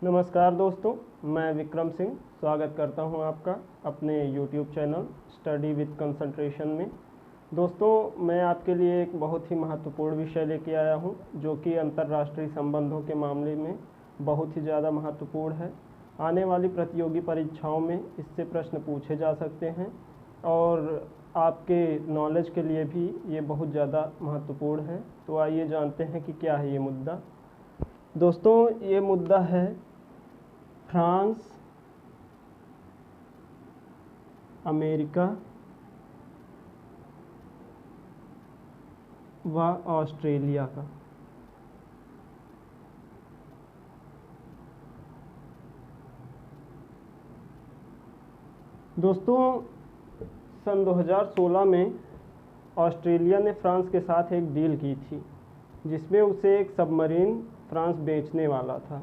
नमस्कार दोस्तों, मैं विक्रम सिंह स्वागत करता हूं आपका अपने YouTube channel study with concentration में। दोस्तों, मैं आपके लिए एक बहुत ही महत्वपूर्ण विषय लेके आया हूं, जो कि अंतर्राष्ट्रीय संबंधों के मामले में बहुत ही ज़्यादा महत्वपूर्ण है। आने वाली प्रतियोगी परीक्षाओं में इससे प्रश्न पूछे जा सकते हैं और आपके नॉलेज के लिए भी ये बहुत ज़्यादा महत्वपूर्ण है। तो आइए जानते हैं कि क्या है ये मुद्दा। दोस्तों, ये मुद्दा है फ्रांस, अमेरिका व ऑस्ट्रेलिया का। दोस्तों, सन 2016 में ऑस्ट्रेलिया ने फ्रांस के साथ एक डील की थी, जिसमें उसे एक सबमरीन फ्रांस बेचने वाला था।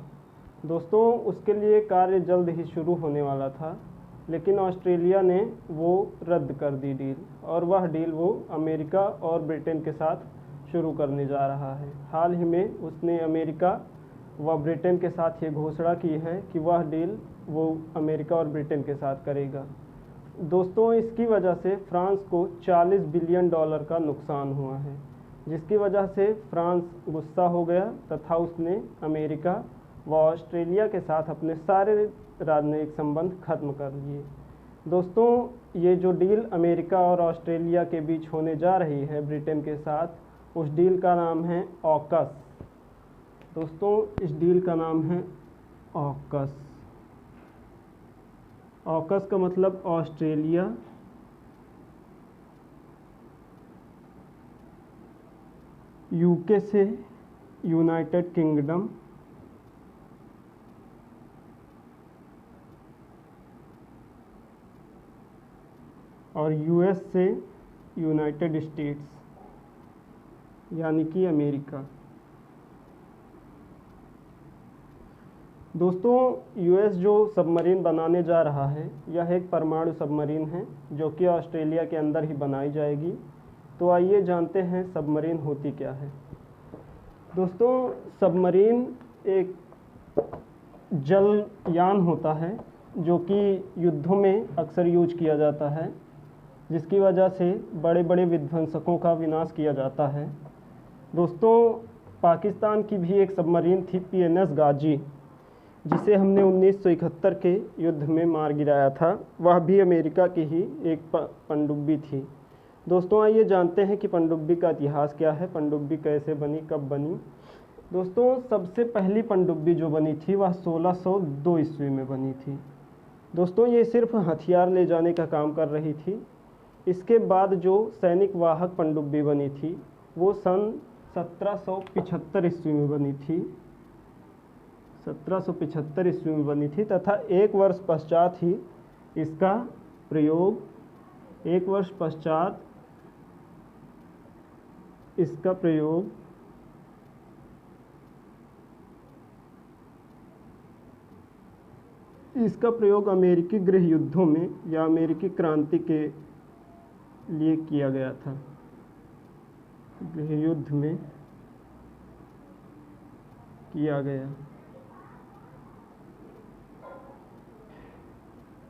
दोस्तों, उसके लिए कार्य जल्द ही शुरू होने वाला था, लेकिन ऑस्ट्रेलिया ने वो रद्द कर दी डील, और वह डील वो अमेरिका और ब्रिटेन के साथ शुरू करने जा रहा है। हाल ही में उसने अमेरिका व ब्रिटेन के साथ ये घोषणा की है कि वह डील वो अमेरिका और ब्रिटेन के साथ करेगा। दोस्तों, इसकी वजह से फ्रांस को $40 बिलियन का नुकसान हुआ है, जिसकी वजह से फ्रांस गुस्सा हो गया तथा उसने अमेरिका व ऑस्ट्रेलिया के साथ अपने सारे राजनयिक संबंध खत्म कर लिए। दोस्तों, ये जो डील अमेरिका और ऑस्ट्रेलिया के बीच होने जा रही है ब्रिटेन के साथ, उस डील का नाम है ऑकस। दोस्तों, इस डील का नाम है ऑकस। ऑकस का मतलब ऑस्ट्रेलिया, यूके से यूनाइटेड किंगडम, और यूएस से यूनाइटेड स्टेट्स, यानी कि अमेरिका। दोस्तों, यूएस जो सबमरीन बनाने जा रहा है, यह एक परमाणु सबमरीन है, जो कि ऑस्ट्रेलिया के अंदर ही बनाई जाएगी। तो आइए जानते हैं सबमरीन होती क्या है। दोस्तों, सबमरीन एक जलयान होता है, जो कि युद्धों में अक्सर यूज किया जाता है, जिसकी वजह से बड़े बड़े विध्वंसकों का विनाश किया जाता है। दोस्तों, पाकिस्तान की भी एक सबमरीन थी PNS गाजी, जिसे हमने 1971 के युद्ध में मार गिराया था। वह भी अमेरिका की ही एक पनडुब्बी थी। दोस्तों, आइए जानते हैं कि पनडुब्बी का इतिहास क्या है, पनडुब्बी कैसे बनी, कब बनी। दोस्तों, सबसे पहली पनडुब्बी जो बनी थी वह 1602 ईस्वी में बनी थी। दोस्तों, ये सिर्फ हथियार ले जाने का काम कर रही थी। इसके बाद जो सैनिक वाहक पनडुब्बी बनी थी वो सन 1775 ईस्वी में बनी थी। 1775 ईस्वी में बनी थी तथा एक वर्ष पश्चात ही इसका प्रयोग इसका प्रयोग अमेरिकी गृह युद्धों में या अमेरिकी क्रांति के लिए किया गया था। गृह युद्ध में किया गया।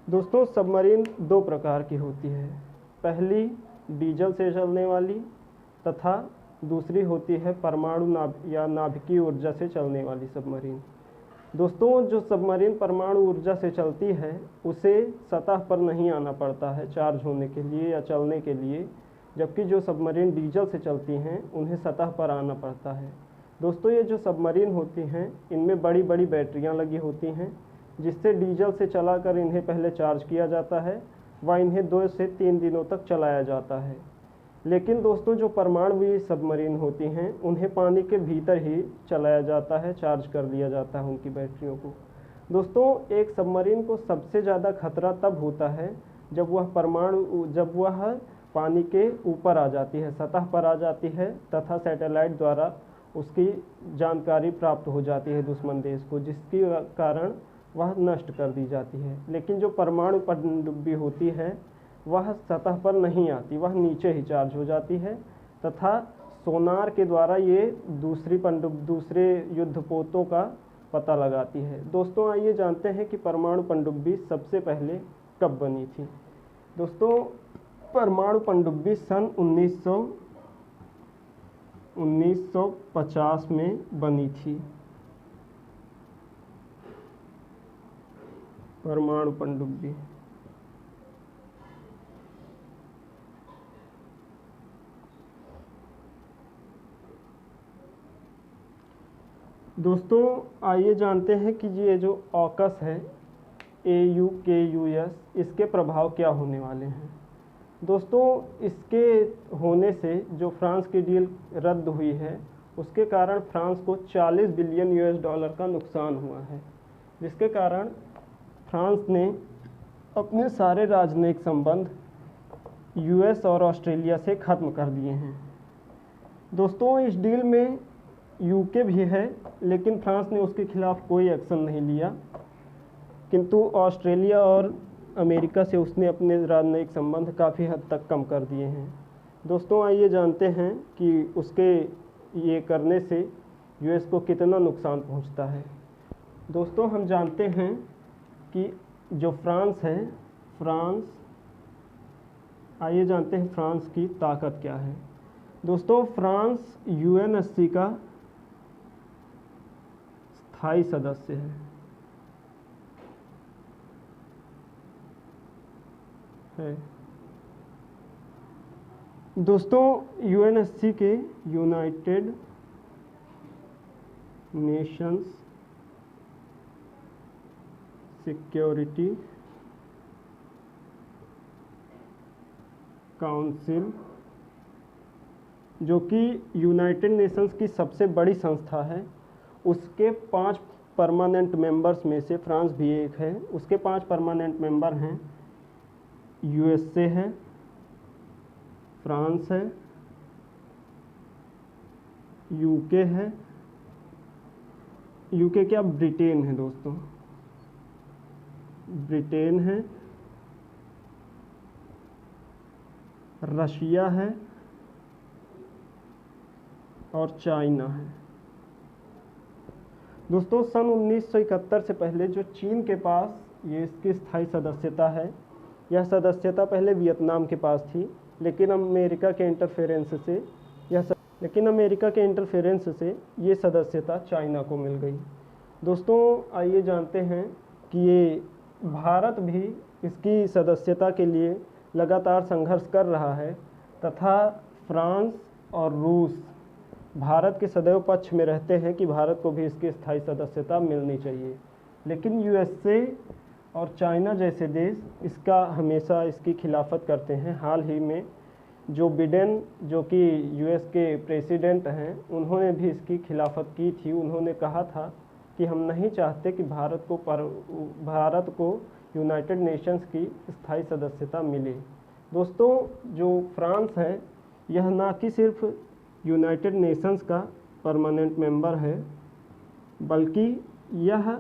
दोस्तों, सबमरीन दो प्रकार की होती है। पहली डीजल से चलने वाली तथा दूसरी होती है परमाणु या नाभिकीय ऊर्जा से चलने वाली सबमरीन। दोस्तों, जो सबमरीन परमाणु ऊर्जा से चलती है उसे सतह पर नहीं आना पड़ता है चार्ज होने के लिए या चलने के लिए, जबकि जो सबमरीन डीजल से चलती हैं उन्हें सतह पर आना पड़ता है। दोस्तों, ये जो सबमरीन होती हैं इनमें बड़ी बड़ी बैटरियां लगी होती हैं, जिससे डीजल से चलाकर इन्हें पहले चार्ज किया जाता है व इन्हें 2 से 3 दिनों तक चलाया जाता है। लेकिन दोस्तों, जो परमाणु सबमरीन होती हैं उन्हें पानी के भीतर ही चलाया जाता है, चार्ज कर लिया जाता है उनकी बैटरियों को। दोस्तों, एक सबमरीन को सबसे ज़्यादा खतरा तब होता है जब वह पानी के ऊपर आ जाती है, सतह पर आ जाती है तथा सैटेलाइट द्वारा उसकी जानकारी प्राप्त हो जाती है दुश्मन देश को, जिसके कारण वह नष्ट कर दी जाती है। लेकिन जो परमाणु पनडुब्बी होती है वह सतह पर नहीं आती, वह नीचे ही चार्ज हो जाती है तथा सोनार के द्वारा ये दूसरे युद्धपोतों का पता लगाती है। दोस्तों आइए जानते हैं कि परमाणु पनडुब्बी सबसे पहले कब बनी थी। दोस्तों परमाणु पनडुब्बी सन 1950 में बनी थी। परमाणु पनडुब्बी दोस्तों आइए जानते हैं कि ये जो ऑकस है AUKUS, इसके प्रभाव क्या होने वाले हैं। दोस्तों इसके होने से जो फ्रांस की डील रद्द हुई है उसके कारण फ्रांस को $40 बिलियन का नुकसान हुआ है, जिसके कारण फ्रांस ने अपने सारे राजनयिक संबंध US और ऑस्ट्रेलिया से ख़त्म कर दिए हैं। दोस्तों इस डील में UK भी है, लेकिन फ्रांस ने उसके खिलाफ कोई एक्शन नहीं लिया, किंतु ऑस्ट्रेलिया और अमेरिका से उसने अपने राजनयिक संबंध काफ़ी हद तक कम कर दिए हैं। दोस्तों आइए जानते हैं कि उसके ये करने से US को कितना नुकसान पहुंचता है। दोस्तों हम जानते हैं कि जो फ्रांस है, आइए जानते हैं फ्रांस की ताकत क्या है। दोस्तों फ्रांस UNSC का स्थायी सदस्य है। दोस्तों UNSC के यूनाइटेड नेशंस सिक्योरिटी काउंसिल, जो कि यूनाइटेड नेशंस की सबसे बड़ी संस्था है, उसके 5 परमानेंट मेंबर्स में से फ्रांस भी एक है। उसके 5 परमानेंट मेंबर हैं USA है, फ्रांस है, UK है, UK क्या ब्रिटेन है दोस्तों, ब्रिटेन है, रशिया है और चाइना है। दोस्तों सन 1971 से पहले जो चीन के पास ये इसकी स्थायी सदस्यता है, यह सदस्यता पहले वियतनाम के पास थी, लेकिन अमेरिका के इंटरफेरेंस से ये सदस्यता चाइना को मिल गई। दोस्तों आइए जानते हैं कि ये भारत भी इसकी सदस्यता के लिए लगातार संघर्ष कर रहा है, तथा फ्रांस और रूस भारत के सदैव पक्ष में रहते हैं कि भारत को भी इसकी स्थायी सदस्यता मिलनी चाहिए, लेकिन USA और चाइना जैसे देश हमेशा इसकी खिलाफत करते हैं। हाल ही में जो बिडेन, जो कि US के प्रेसिडेंट हैं, उन्होंने भी इसकी खिलाफत की थी। उन्होंने कहा था कि हम नहीं चाहते कि भारत को यूनाइटेड नेशंस की स्थायी सदस्यता मिले। दोस्तों जो फ्रांस है यह ना कि सिर्फ यूनाइटेड नेशंस का परमानेंट मेंबर है, बल्कि यह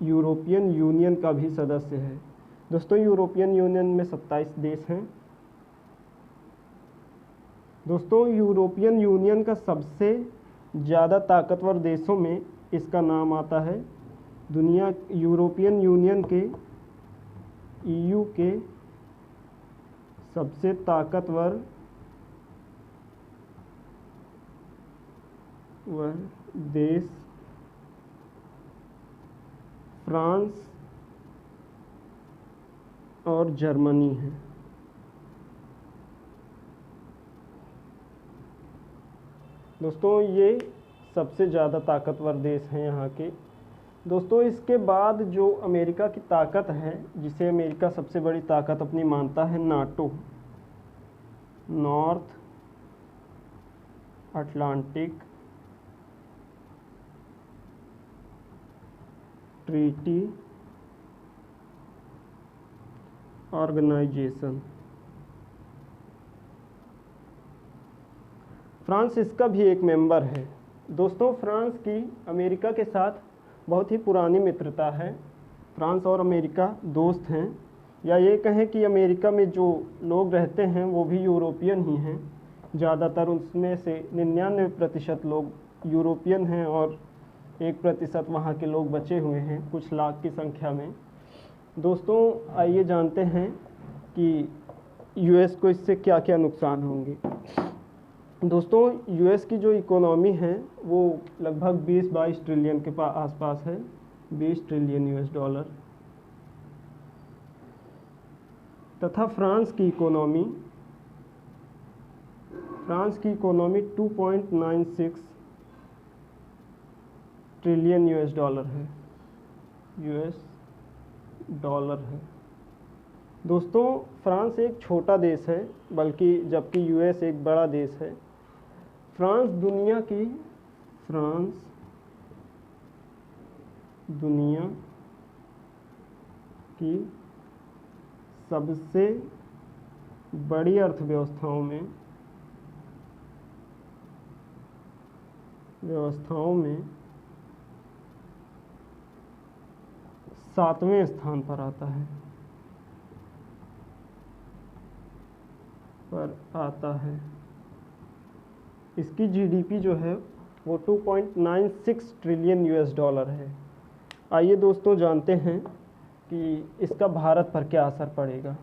यूरोपियन यूनियन का भी सदस्य है। दोस्तों यूरोपियन यूनियन में 27 देश हैं। दोस्तों यूरोपियन यूनियन का सबसे ज़्यादा ताकतवर देशों में इसका नाम आता है। यूरोपियन यूनियन के EU के सबसे ताकतवर वह देश फ्रांस और जर्मनी है। दोस्तों ये सबसे ज़्यादा ताकतवर देश हैं यहाँ के। दोस्तों इसके बाद जो अमेरिका की ताकत है, जिसे अमेरिका सबसे बड़ी ताकत अपनी मानता है, NATO, North Atlantic Treaty Organization. France इसका भी एक मेंबर है। दोस्तों फ्रांस की अमेरिका के साथ बहुत ही पुरानी मित्रता है। फ्रांस और अमेरिका दोस्त हैं, या ये कहें कि अमेरिका में जो लोग रहते हैं वो भी यूरोपियन ही हैं। ज़्यादातर उसमें से 99% लोग यूरोपियन हैं और 1% वहाँ के लोग बचे हुए हैं कुछ लाख की संख्या में। दोस्तों आइए जानते हैं कि यूएस को इससे क्या क्या नुकसान होंगे। दोस्तों यूएस की जो इकोनॉमी है वो लगभग 20-22 ट्रिलियन के आसपास है, 20 ट्रिलियन यूएस डॉलर। तथा फ्रांस की इकोनॉमी 2.96 ट्रिलियन यूएस डॉलर है, दोस्तों फ्रांस एक छोटा देश है बल्कि जबकि यूएस एक बड़ा देश है। फ्रांस दुनिया की सबसे बड़ी अर्थव्यवस्थाओं में 7वें स्थान पर आता है। इसकी जीडीपी जो है वो 2.96 ट्रिलियन यूएस डॉलर है। आइए दोस्तों जानते हैं कि इसका भारत पर क्या असर पड़ेगा।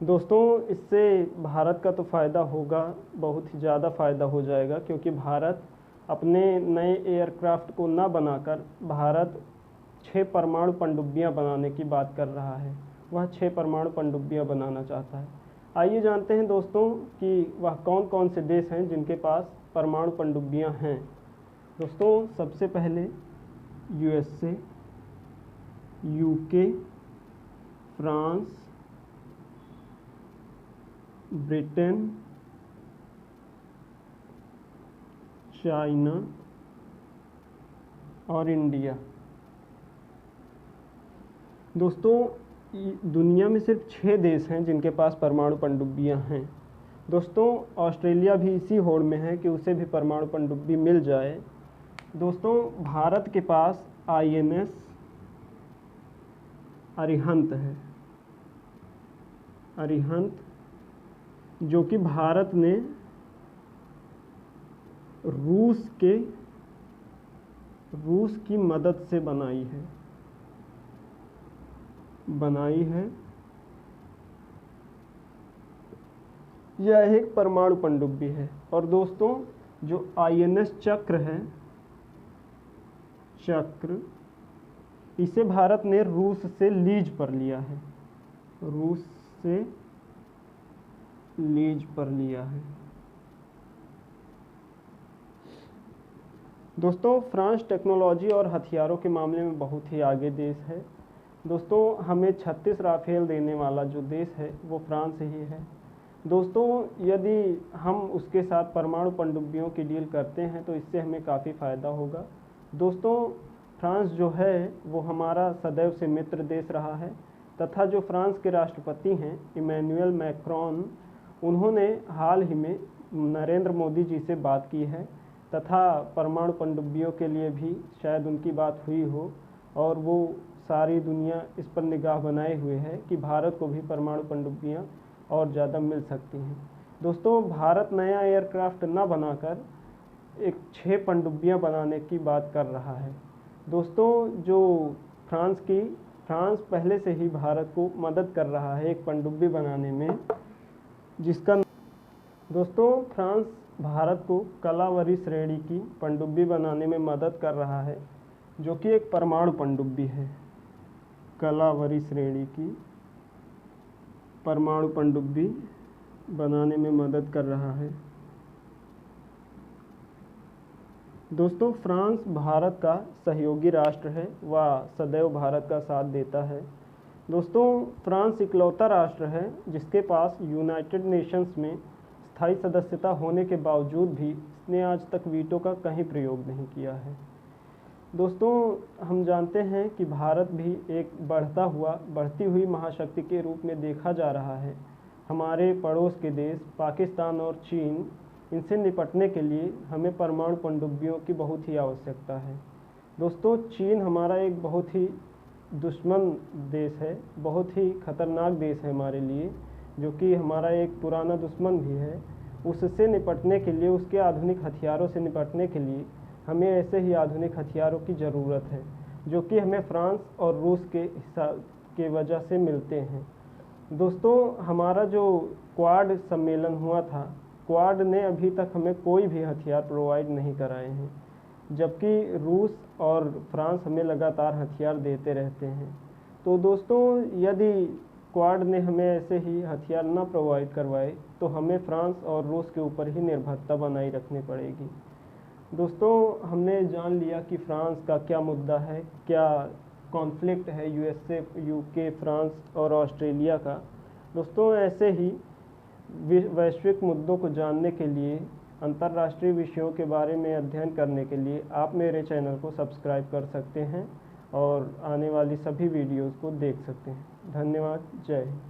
दोस्तों इससे भारत का तो फ़ायदा होगा, बहुत ही ज़्यादा फ़ायदा हो जाएगा, क्योंकि भारत अपने नए एयरक्राफ्ट को न बनाकर भारत 6 परमाणु पनडुब्बियां बनाने की बात कर रहा है। वह 6 परमाणु पनडुब्बियां बनाना चाहता है। आइए जानते हैं दोस्तों कि वह कौन कौन से देश हैं जिनके पास परमाणु पनडुब्बियां हैं। दोस्तों सबसे पहले USA, UK, France, Britain, China और इंडिया। दोस्तों दुनिया में सिर्फ 6 देश हैं जिनके पास परमाणु पनडुब्बियां हैं। दोस्तों ऑस्ट्रेलिया भी इसी होड़ में है कि उसे भी परमाणु पनडुब्बी मिल जाए। दोस्तों भारत के पास आईएनएस अरिहंत है, जो कि भारत ने रूस की मदद से बनाई है। यह एक परमाणु पनडुब्बी है। और दोस्तों जो आईएनएस चक्र है, इसे भारत ने रूस से लीज पर लिया है। दोस्तों फ्रांस टेक्नोलॉजी और हथियारों के मामले में बहुत ही आगे देश है। दोस्तों हमें 36 राफेल देने वाला जो देश है वो फ्रांस ही है। दोस्तों यदि हम उसके साथ परमाणु पनडुब्बियों की डील करते हैं तो इससे हमें काफ़ी फ़ायदा होगा। दोस्तों फ्रांस जो है वो हमारा सदैव से मित्र देश रहा है, तथा जो फ्रांस के राष्ट्रपति हैं इमैनुअल मैक्रोन, उन्होंने हाल ही में नरेंद्र मोदी जी से बात की है, तथा परमाणु पनडुब्बियों के लिए भी शायद उनकी बात हुई हो, और वो सारी दुनिया इस पर निगाह बनाए हुए है कि भारत को भी परमाणु पनडुब्बियां और ज़्यादा मिल सकती हैं। दोस्तों भारत नया एयरक्राफ्ट न बनाकर एक 6 पनडुब्बियां बनाने की बात कर रहा है। दोस्तों जो फ्रांस पहले से ही भारत को मदद कर रहा है एक पनडुब्बी बनाने में, जिसका दोस्तों फ्रांस भारत को कलावरी श्रेणी की पनडुब्बी बनाने में मदद कर रहा है, जो कि एक परमाणु पनडुब्बी है। कलावरी श्रेणी की परमाणु पनडुब्बी बनाने में मदद कर रहा है। दोस्तों फ्रांस भारत का सहयोगी राष्ट्र है, वह सदैव भारत का साथ देता है। दोस्तों फ्रांस इकलौता राष्ट्र है जिसके पास यूनाइटेड नेशंस में स्थायी सदस्यता होने के बावजूद भी इसने आज तक वीटो का कहीं प्रयोग नहीं किया है। दोस्तों हम जानते हैं कि भारत भी एक बढ़ती हुई महाशक्ति के रूप में देखा जा रहा है। हमारे पड़ोस के देश पाकिस्तान और चीन, इनसे निपटने के लिए हमें परमाणु पनडुब्बियों की बहुत ही आवश्यकता है। दोस्तों चीन हमारा एक बहुत ही दुश्मन देश है, बहुत ही खतरनाक देश है हमारे लिए, जो कि हमारा एक पुराना दुश्मन भी है, उससे निपटने के लिए, उसके आधुनिक हथियारों से निपटने के लिए हमें ऐसे ही आधुनिक हथियारों की ज़रूरत है, जो कि हमें फ्रांस और रूस के हिसाब के वजह से मिलते हैं। दोस्तों, हमारा जो क्वाड सम्मेलन हुआ था, क्वाड ने अभी तक हमें कोई भी हथियार प्रोवाइड नहीं कराए हैं, जबकि रूस और फ्रांस हमें लगातार हथियार देते रहते हैं। तो दोस्तों, यदि क्वाड ने हमें ऐसे ही हथियार न प्रोवाइड करवाए तो हमें फ्रांस और रूस के ऊपर ही निर्भरता बनाए रखनी पड़ेगी। दोस्तों, हमने जान लिया कि फ्रांस का क्या मुद्दा है, क्या कॉन्फ्लिक्ट है यूएसए, यूके, फ्रांस और ऑस्ट्रेलिया का। दोस्तों, ऐसे ही वैश्विक मुद्दों को जानने के लिए, अंतर्राष्ट्रीय विषयों के बारे में अध्ययन करने के लिए आप मेरे चैनल को सब्सक्राइब कर सकते हैं और आने वाली सभी वीडियोज़ को देख सकते हैं। धन्यवाद। जय हिंद।